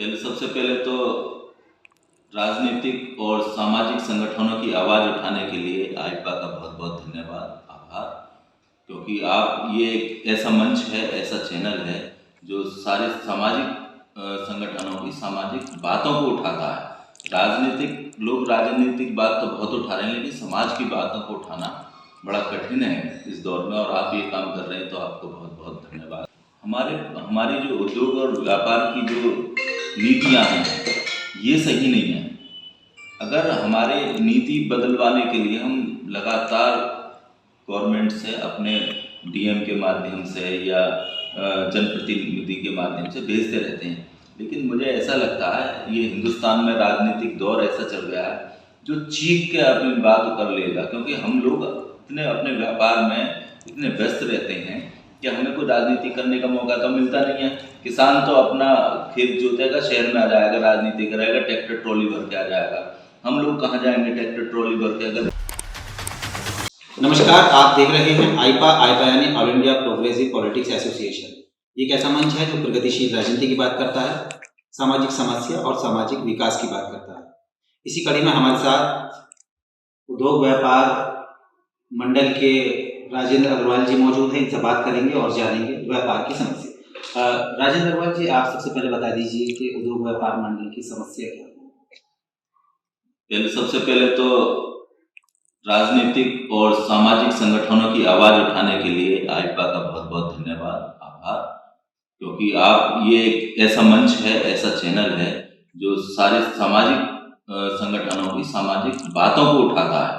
सबसे पहले तो राजनीतिक और सामाजिक संगठनों की आवाज़ उठाने के लिए आईपा का बहुत बहुत धन्यवाद, आभार। क्योंकि आप ये एक ऐसा मंच है, ऐसा चैनल है जो सारे सामाजिक संगठनों की सामाजिक बातों को उठाता है। लोग राजनीतिक बात तो बहुत उठा रहे हैं, लेकिन समाज की बातों को उठाना बड़ा कठिन है इस दौर में, और आप ये काम कर रहे हैं तो आपको बहुत बहुत धन्यवाद। हमारी जो उद्योग और व्यापार की जो नीतियाँ हैं ये सही नहीं है। अगर हमारे नीति बदलवाने के लिए हम लगातार गवर्नमेंट से अपने डीएम के माध्यम से या जनप्रतिनिधि के माध्यम से भेजते रहते हैं, लेकिन मुझे ऐसा लगता है ये हिंदुस्तान में राजनीतिक दौर ऐसा चल गया है जो चीख के अपनी बात कर लेगा, क्योंकि हम लोग इतने अपने व्यापार में इतने व्यस्त रहते हैं कि हमें कोई राजनीति करने का मौका तो मिलता नहीं है। किसान तो अपना खेत जोतेगा, शहर में आ जाएगा, राजनीति करेगा, ट्रैक्टर ट्रॉली भर के आ जाएगा। हम लोग कहाँ जाएंगे ट्रैक्टर ट्रॉली भर के? अगर नमस्कार, आप देख रहे हैं आईपा यानी all India progressive politics association. ये एक ऐसा मंच है जो प्रगतिशील राजनीति की बात करता है, सामाजिक समस्या और सामाजिक विकास की बात करता है। इसी कड़ी में हमारे साथ उद्योग व्यापार मंडल के राजेंद्र अग्रवाल जी मौजूद हैं। इनसे बात करेंगे और जानेंगे व्यापार की समस्या। राजेंद्र अग्रवाल जी, आप सबसे पहले बता दीजिए कि उद्योग व्यापार मंडल की समस्या क्या है। सबसे पहले तो राजनीतिक और सामाजिक संगठनों की आवाज़ उठाने के लिए आईपा का बहुत बहुत धन्यवाद, आभार। क्योंकि आप ये एक ऐसा मंच है, ऐसा चैनल है जो सारे सामाजिक संगठनों की सामाजिक बातों को उठाता है।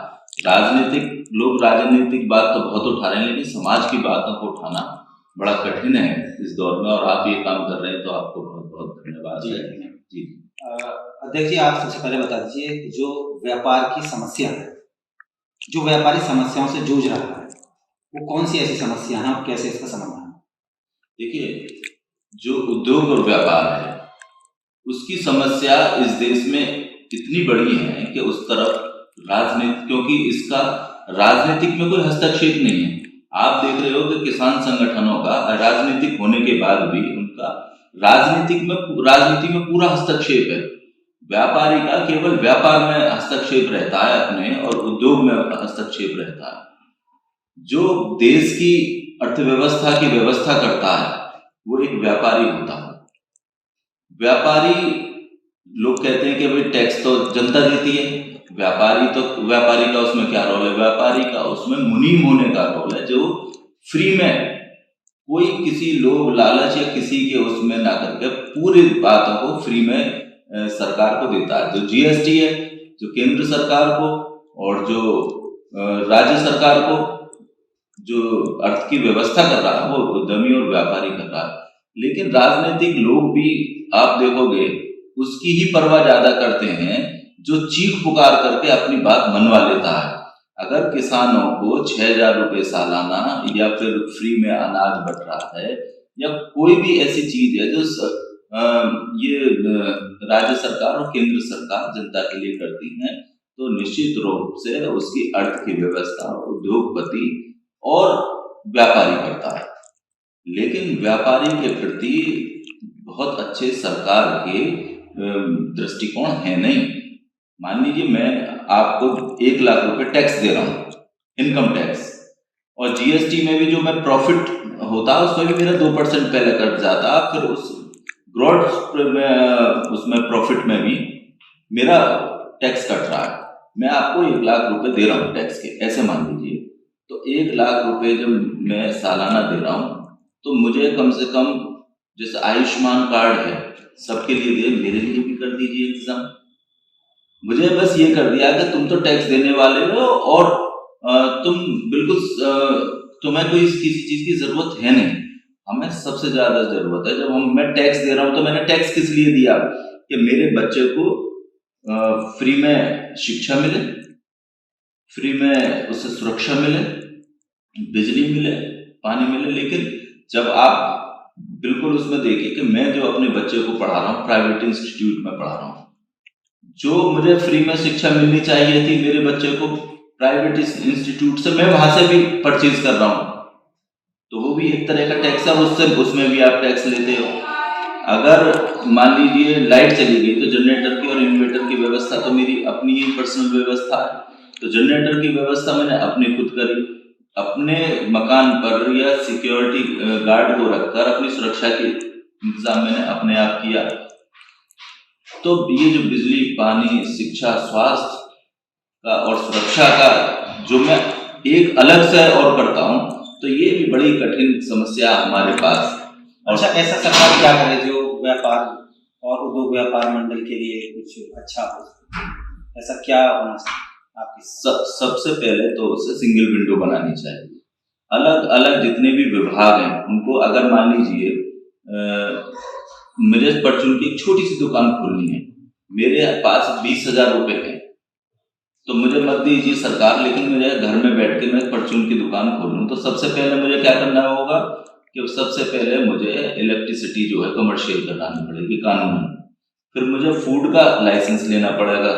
लोग राजनीतिक बात तो बहुत उठा रहे हैं, लेकिन समाज की बातों को उठाना बड़ा कठिन है इस दौर में, और आप ये काम कर रहे हैं तो आपको बहुत बहुत धन्यवाद जी। अध्यक्ष जी, आप सबसे पहले बता दीजिए जो व्यापार की समस्या है, जो व्यापारी समस्याओं से जूझ रहा है, वो कौन सी ऐसी समस्या है और कैसे इसका समाधान? देखिए, जो उद्योग और व्यापार है उसकी समस्या इस देश में इतनी बड़ी है कि उस तरफ क्योंकि इसका राजनीतिक में कोई हस्तक्षेप नहीं है। आप देख रहे हो कि किसान संगठनों का राजनीतिक होने के बाद भी उनका राजनीति में पूरा हस्तक्षेप है। व्यापारी का केवल व्यापार में हस्तक्षेप रहता है अपने, और उद्योग में हस्तक्षेप रहता है। जो देश की अर्थव्यवस्था की व्यवस्था करता है वो एक व्यापारी होता है। लोग कहते हैं कि भाई टैक्स तो जनता देती है, व्यापारी का उसमें क्या रोल है? व्यापारी का उसमें मुनीम होने का रोल है, जो फ्री में कोई किसी लोभ लालच या किसी के उसमें ना करके पूरी बातों को फ्री में सरकार को देता है। जो जीएसटी है, जो केंद्र सरकार को और जो राज्य सरकार को जो अर्थ की व्यवस्था कर रहा है वो उद्यमी और व्यापारी कर रहा है। लेकिन राजनीतिक लोग भी आप देखोगे उसकी ही परवाह ज्यादा करते हैं जो चीख पुकार करके अपनी बात मनवा लेता है। अगर किसानों को 6,000 रुपए सालाना या फिर फ्री में अनाज बट रहा है या कोई भी ऐसी चीज है जो ये राज्य सरकार और केंद्र सरकार जनता के लिए करती है, तो निश्चित रूप से उसकी अर्थ की व्यवस्था उद्योगपति और व्यापारी करता है। लेकिन व्यापारी के प्रति बहुत अच्छे सरकार के दृष्टिकोण है नहीं। मान लीजिए मैं आपको 1 लाख रुपए टैक्स दे रहा हूँ, इनकम टैक्स, और जीएसटी में भी जो मैं प्रॉफिट होता है उसमें भी मेरा 2% पहले कट जाता, फिर उस ग्रॉस में उसमें प्रॉफिट में भी मेरा टैक्स कट रहा है। मैं आपको 1 लाख रुपए दे रहा हूँ टैक्स के, ऐसे मान लीजिए। तो 1 लाख रुपए जब मैं सालाना दे रहा हूँ तो मुझे कम से कम, जैसे आयुष्मान कार्ड है सबके लिए दे, मेरे लिए भी कर दीजिए इंतजाम। मुझे बस ये कर दिया कि तुम तो टैक्स देने वाले हो और तुम्हें कोई किसी चीज की जरूरत है नहीं, हमें सबसे ज्यादा जरूरत है। जब मैं टैक्स दे रहा हूं तो मैंने टैक्स किस लिए दिया? कि मेरे बच्चे को फ्री में शिक्षा मिले, फ्री में उसे सुरक्षा मिले, बिजली मिले, पानी मिले। लेकिन जब आप बिल्कुल उसमें देखिए कि मैं जो अपने बच्चे को पढ़ा रहा हूँ, प्राइवेट इंस्टीट्यूट में पढ़ा रहा हूँ, जो मुझे फ्री में शिक्षा मिलनी चाहिए थी मेरे बच्चे को प्राइवेट इंस्टीट्यूट से, मैं वहां से भी परचेज कर रहा हूँ, तो वो भी एक तरह का टैक्स है, उसमें भी आप टैक्स लेते हो। अगर मान लीजिए लाइट चली गई तो जनरेटर की और इन्वर्टर की व्यवस्था तो मेरी अपनी ही पर्सनल व्यवस्था है। तो जनरेटर की व्यवस्था मैंने अपनी खुद करी, अपने मकान पर या सिक्योरिटी गार्ड को रखकर अपनी सुरक्षा के इंतजाम मैंने अपने आप किया। तो ये जो बिजली, पानी, शिक्षा, स्वास्थ्य का और सुरक्षा का जो मैं एक अलग से और करता हूँ, तो ये भी बड़ी कठिन समस्या हमारे पास। अच्छा, ऐसा सरकार क्या करे जो व्यापार और उद्योग व्यापार मंडल के लिए कुछ अच्छा हो? ऐसा क्या होना चाहिए आपके? सबसे पहले तो उसे सिंगल विंडो बनानी चाहिए। अलग अलग जितने भी विभाग हैं उनको, अगर मान लीजिए मुझे परचून की एक छोटी सी दुकान खोलनी है, मेरे पास 20,000 रुपए हैं, तो मुझे मत दीजिए सरकार, लेकिन मुझे घर में बैठ के मैं परचून की दुकान खोलूं, तो सबसे पहले मुझे क्या करना होगा कि सबसे पहले मुझे इलेक्ट्रिसिटी जो है कमर्शियल करानी पड़ेगी कानूनन, फिर मुझे फूड का लाइसेंस लेना पड़ेगा,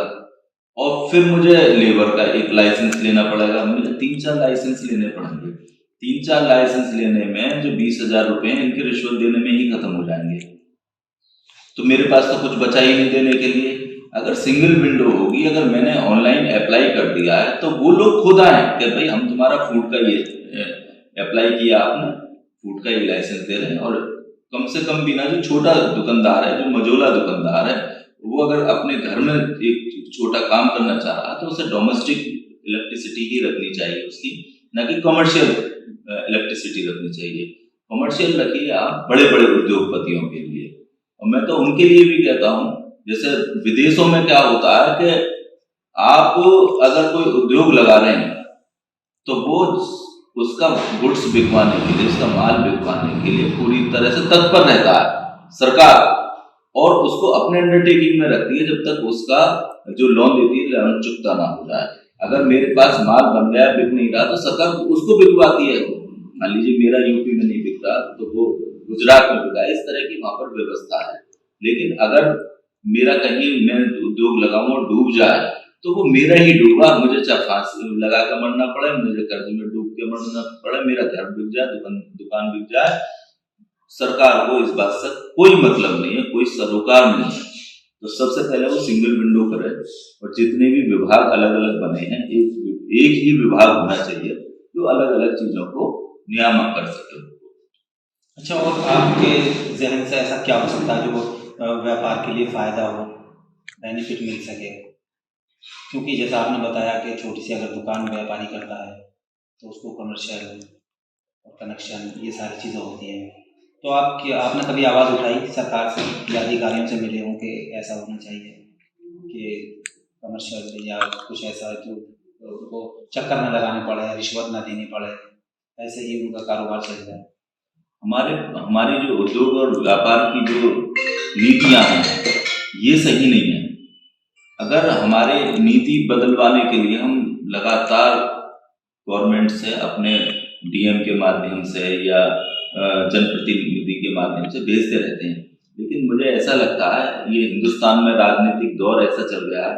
और फिर मुझे लेबर का एक लाइसेंस लेना पड़ेगा। मुझे 3-4 लाइसेंस लेने पड़ेंगे। 3-4 लाइसेंस लेने में जो 20,000 रुपए हैं, इनकी रिश्वत देने में ही खत्म हो जाएंगे, तो मेरे पास तो कुछ बचा ही नहीं देने के लिए। अगर सिंगल विंडो होगी, अगर मैंने ऑनलाइन अप्लाई कर दिया है, तो वो लोग खुद आए कि भाई हम तुम्हारा फूड का ये अप्लाई किया, आपने फूड का ये लाइसेंस दे रहे हैं, और कम से कम भी ना, जो छोटा दुकानदार है, जो मझोला दुकानदार है, वो अगर अपने घर में एक छोटा काम करना चाह रहा है, तो उसे डोमेस्टिक इलेक्ट्रिसिटी ही रखनी चाहिए उसकी, ना कि कमर्शियल इलेक्ट्रिसिटी रखनी चाहिए। कमर्शियल रखिए आप बड़े बड़े उद्योगपतियों के लिए, और मैं तो उनके लिए भी कहता हूँ। जैसे विदेशों में क्या होता है कि आप अगर कोई उद्योग लगा रहे हैं, तो वो उसका गुड्स बिकवाने के लिए, उसका माल बिकवाने के लिए पूरी तरह से तत्पर रहता है सरकार, और उसको अपने अंडरटेकिंग में रखती है जब तक उसका जो लोन देती है लोन चुकता ना हो जाए। अगर मेरे पास माल बन गया, बिक नहीं रहा, तो सरकार उसको बिकवाती है। मान लीजिए मेरा यूपी में नहीं बिक रहा, तो वो गुजरात में बिका, इस तरह की वहां पर व्यवस्था है। लेकिन अगर मेरा कहीं मैं उद्योग लगाऊं और डूब जाए, तो वो मेरा ही डूबा, मुझे चाहे फांसी लगा कर मरना पड़े, मुझे कर्ज में डूब के मरना पड़े, मेरा घर बिक जाए, दुकान बिक जाए, सरकार को इस बात से कोई मतलब नहीं है, कोई सरोकार नहीं है। तो सबसे पहले वो सिंगल विंडो करे, और जितने भी विभाग अलग अलग बने हैं, एक ही विभाग होना चाहिए जो अलग अलग चीजों को नियामक कर सके। अच्छा, और आपके जहन से ऐसा क्या हो सकता है जो व्यापार के लिए फायदा हो, बेनिफिट मिल सके? क्योंकि जैसा आपने बताया कि छोटी सी अगर दुकान व्यापारी करता है, तो उसको कमर्शियल और कनेक्शन, ये सारी चीज़ें होती हैं। तो आपने कभी आवाज़ उठाई सरकार से या अधिकारियों से मिले हों कि ऐसा होना चाहिए कि कमर्शियल या कुछ ऐसा जो उनको चक्कर न लगाने पड़े, रिश्वत ना देनी पड़े, ऐसे ही उनका कारोबार चल जाए? हमारी जो उद्योग और व्यापार की जो नीतियां हैं, ये सही नहीं है। अगर हमारे नीति बदलवाने के लिए हम लगातार गवर्नमेंट से, अपने डीएम के माध्यम से या जनप्रतिनिधि के माध्यम से भेजते रहते हैं, लेकिन मुझे ऐसा लगता है ये हिंदुस्तान में राजनीतिक दौर ऐसा चल गया है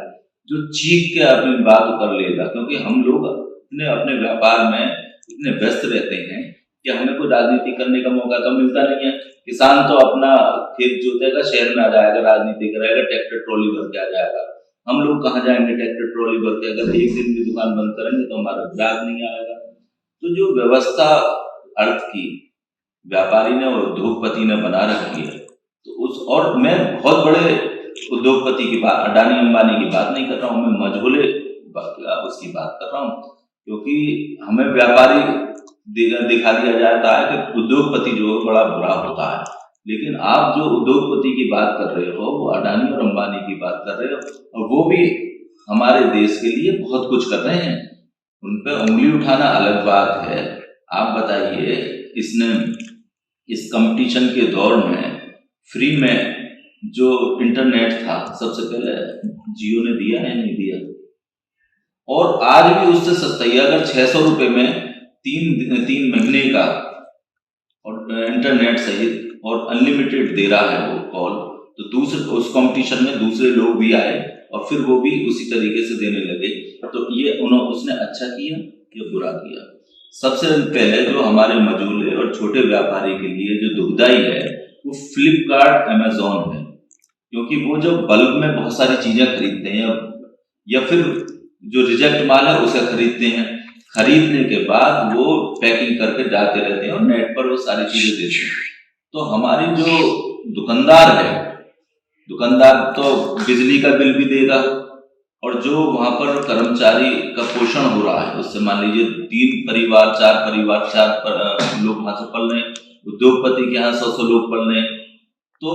जो चीख के अपनी बात कर लेगा, क्योंकि हम लोग अपने व्यापार में इतने व्यस्त रहते हैं कि हमें कोई राजनीति करने का मौका तो मिलता नहीं है। किसान तो अपना खेत जोतेगा, शहर में आ जाएगा, राजनीति करेगा, ट्रैक्टर ट्रॉली भर के आ जाएगा। हम लोग कहाँ जाएंगे ट्रैक्टर ट्रॉली भर के? अगर एक दिन भी दुकान बंद करेंगे तो हमारा ग्राहक नहीं आएगा। तो जो व्यवस्था अर्थ की व्यापारी ने और उद्योगपति ने बना रखी है, तो उस, और मैं बहुत बड़े उद्योगपति की बात, अडानी अंबानी की बात नहीं कर रहा हूँ, मैं मझोले उसकी बात कर रहा हूँ, क्योंकि हमें व्यापारी दिखा दिया जाता है कि उद्योगपति जो है बड़ा बुरा होता है, लेकिन आप जो उद्योगपति की बात कर रहे हो वो अडानी और अंबानी की बात कर रहे हो, और वो भी हमारे देश के लिए बहुत कुछ कर रहे हैं। उन पर उंगली उठाना अलग बात है। आप बताइए, इसने इस कंपटीशन के दौर में फ्री में जो इंटरनेट था, सबसे पहले जियो ने दिया है, नहीं दिया? और आज भी उससे सस्ता ही, अगर 600 रुपए में 3 महीने का और इंटरनेट सहित और अनलिमिटेड दे रहा है वो कॉल, तो दूसरे उस कंपटीशन में दूसरे लोग भी आए और फिर वो भी उसी तरीके से देने लगे। तो ये उसने अच्छा किया या बुरा किया? सबसे पहले जो हमारे मझोले और छोटे व्यापारी के लिए जो दुखदाई है, वो फ्लिपकार्ट अमेजोन है, क्योंकि वो जो बल्क में बहुत सारी चीजें खरीदते हैं या फिर जो रिजेक्ट माल है उसे खरीदते हैं, खरीदने के बाद वो पैकिंग करके जाते रहते हैं और नेट पर वो सारी चीजें देते हैं। तो हमारी जो दुकानदार है, दुकानदार तो बिजली का बिल भी देगा, और जो वहां पर कर्मचारी का पोषण हो रहा है उससे, मान लीजिए 3 परिवार 4 परिवार 4 लोग वहां से पल रहे हैं, उद्योगपति के यहाँ 100 लोग पल रहे हैं, तो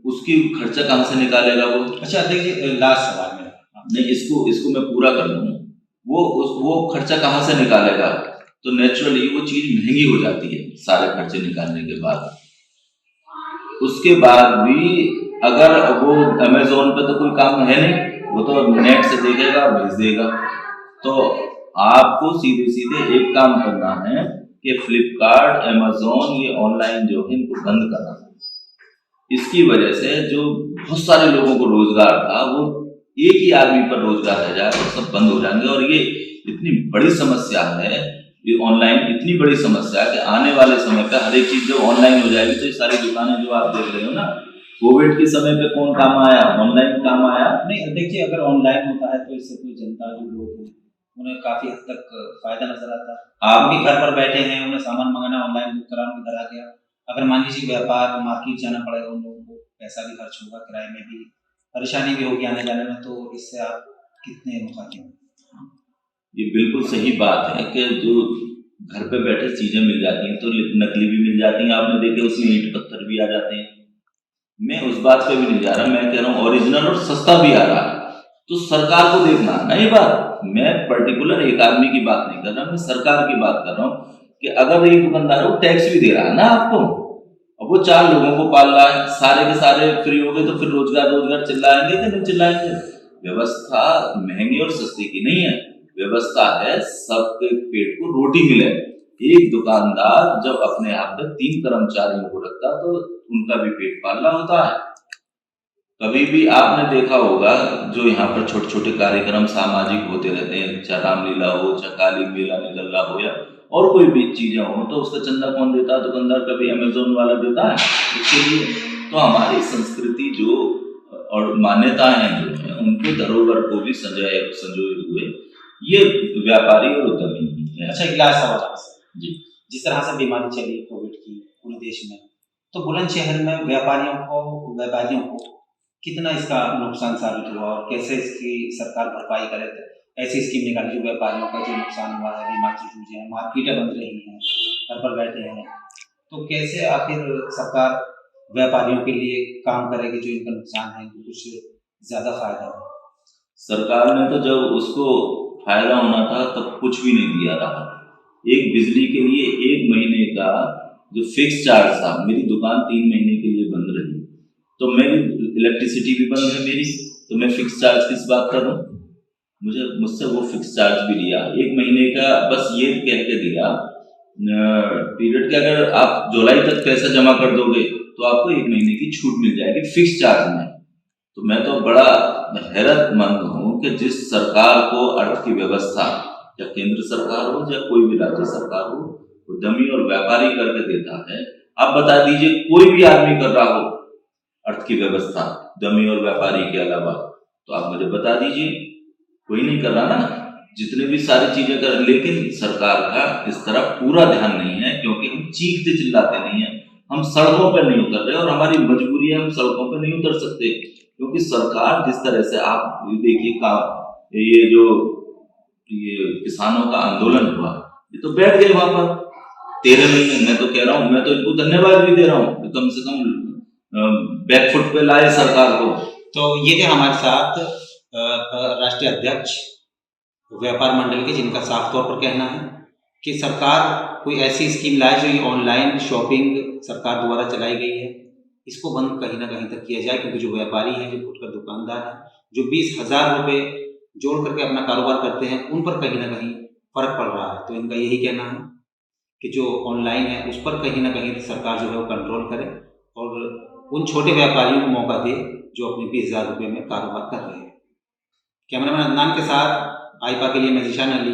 उसकी खर्चा कहाँ से निकालेगा वो? अच्छा देखिए, लास्ट सवाल मेरा, नहीं, इसको मैं पूरा कर दूं। वो खर्चा कहाँ से निकालेगा? तो नेचुरली वो चीज महंगी हो जाती है सारे खर्चे निकालने के बाद। उसके बाद भी अगर वो अमेजोन पे तो कोई काम है नहीं, वो तो नेट से देखेगा और भेज देगा। तो आपको सीधे सीधे एक काम करना है कि फ्लिपकार्ट, अमेजोन, ये ऑनलाइन जो है इनको बंद करना है। इसकी वजह से जो बहुत सारे लोगों को रोजगार था वो एक ही आदमी पर रोजगार रह जाएगा और सब बंद हो जाएंगे। और ये इतनी बड़ी समस्या है, ये ऑनलाइन इतनी बड़ी समस्या है कि आने वाले समय पे हर एक चीज जब ऑनलाइन हो जाएगी तो ये सारी दुकानें जो आप देख रहे हो ना, कोविड के समय पे कौन काम आया? ऑनलाइन काम आया। नहीं देखिए, अगर ऑनलाइन होता है तो इससे कोई जनता जो लोग हैं उन्हें काफी हद तक फायदा नजर आता है। आप भी घर पर बैठे हैं, उन्हें सामान मंगाना ऑनलाइन बुक करा, उनके घर आ गया। अगर मान लीजिए व्यापार मार्केट जाना पड़ेगा उन लोगों को, पैसा भी खर्च होगा, किराए में भी परेशानी भी होगी आने जाने में, तो इससे आप कितने मुखातिब हैं? ये बिल्कुल सही बात है कि जो घर पे बैठे चीजें मिल जाती हैं तो नकली भी मिल जाती हैं। आपने देखे उसमें ईंट पत्थर भी आ जाते हैं। मैं उस बात पे भी नहीं जा रहा, मैं कह रहा हूँ ओरिजिनल और सस्ता भी आ रहा है। तो सरकार को देखना ना, ये बात मैं पर्टिकुलर एक आदमी की बात नहीं कर रहा, मैं सरकार की बात कर रहा हूँ कि अगर एक दुकानदार है वो टैक्स भी दे रहा है ना आपको, अब वो 4 लोगों को पाल रहा है, सारे के सारे फ्री हो गए तो फिर रोजगार चिल्लाएंगे कि नहीं चिल्लाएंगे? व्यवस्था महंगी और सस्ती की नहीं है, व्यवस्था है सबके पेट को रोटी मिले। एक दुकानदार जब अपने यहाँ पे 3 कर्मचारियों को रखता तो उनका भी पेट पालना होता है। कभी भी आपने देखा होगा जो यहाँ पर छोटे छोटे कार्यक्रम सामाजिक होते रहते हैं, चाहे रामलीला हो, चाहे काली मेला निकल रहा हो या और कोई भी चीजें हो, तो उसका चंदा कौन देता है? दुकानदार। कभी अमेजोन वाला देता है इसके लिए? तो हमारी संस्कृति जो और मान्यताएं जो है उनके धरोहर को भी संजोए हुए ये व्यापारी और उद्यमी है। अच्छा, एक लास्ट सवाल आपसे जी। जिस तरह से बीमारी चली कोविड की पूरे देश में, तो बुलंदशहर में व्यापारियों को कितना इसका नुकसान साबित हुआ और कैसे इसकी सरकार भरपाई करे? ऐसी स्कीम निकाली जो व्यापारियों का जो नुकसान हुआ है, बीमा की चीजें हैं, मार्केटें बंद रही हैं, घर पर बैठे हैं, तो कैसे आखिर सरकार व्यापारियों के लिए काम करेगी जो इनका नुकसान है, इनको कुछ ज्यादा फायदा हो? सरकार ने तो जब उसको फायदा होना था तब कुछ भी नहीं दिया रहा। एक बिजली के लिए 1 महीने का जो फिक्स चार्ज था, मेरी दुकान 3 महीने के लिए बंद रही, तो मेरी इलेक्ट्रिसिटी भी बंद है मेरी, तो मैं फिक्स चार्ज किस बात का दूं? मुझसे वो फिक्स चार्ज भी लिया 1 महीने का, बस ये कह के दिया पीरियड के अगर आप जुलाई तक पैसा जमा कर दोगे तो आपको 1 महीने की छूट मिल जाएगी फिक्स चार्ज में। तो मैं तो बड़ा हैरतमंद हूँ कि जिस सरकार को अर्थ की व्यवस्था, या केंद्र सरकार हो या कोई भी राज्य सरकार हो, उद्यमी और व्यापारी करके देता है। आप बता दीजिए कोई भी आदमी कर रहा हो अर्थ की व्यवस्था उद्यमी और व्यापारी के अलावा, तो आप मुझे बता दीजिए। कोई नहीं कर रहा ना, जितने भी सारी चीजें कर, लेकिन सरकार का इस तरह पूरा ध्यान नहीं है, क्योंकि हम चीखते चिल्लाते नहीं है, हम सड़कों पर नहीं उतर रहे, और हमारी मजबूरी है, हम सड़कों पर नहीं उतर सकते, क्योंकि सरकार जिस तरह से, आप देखिए ये जो किसानों का आंदोलन हुआ, ये तो बैठ गए वहां पर 13 महीने। मैं तो कह रहा हूँ, मैं तो इनको धन्यवाद भी दे रहा हूँ, कम से कम बैकफुट पे लाए सरकार को। तो ये थे हमारे साथ राष्ट्रीय अध्यक्ष व्यापार मंडल के, जिनका साफ तौर पर कहना है कि सरकार कोई ऐसी स्कीम लाए जो ये ऑनलाइन शॉपिंग सरकार द्वारा चलाई गई है, इसको बंद कहीं ना कहीं तक किया जाए, क्योंकि जो व्यापारी हैं, जो फुटकर दुकानदार हैं, जो 20,000 रुपये जोड़ करके अपना कारोबार करते हैं, उन पर कहीं ना कहीं फर्क पड़ रहा है। तो इनका यही कहना है कि जो ऑनलाइन है उस पर कहीं ना कहीं सरकार जो है वो कंट्रोल करे और उन छोटे व्यापारियों को मौका दे जो अपने 20,000 रुपये में कारोबार कर रहे हैं। कैमरामैन अदनान के साथ आईपा के लिए मैं ज़ीशान अली।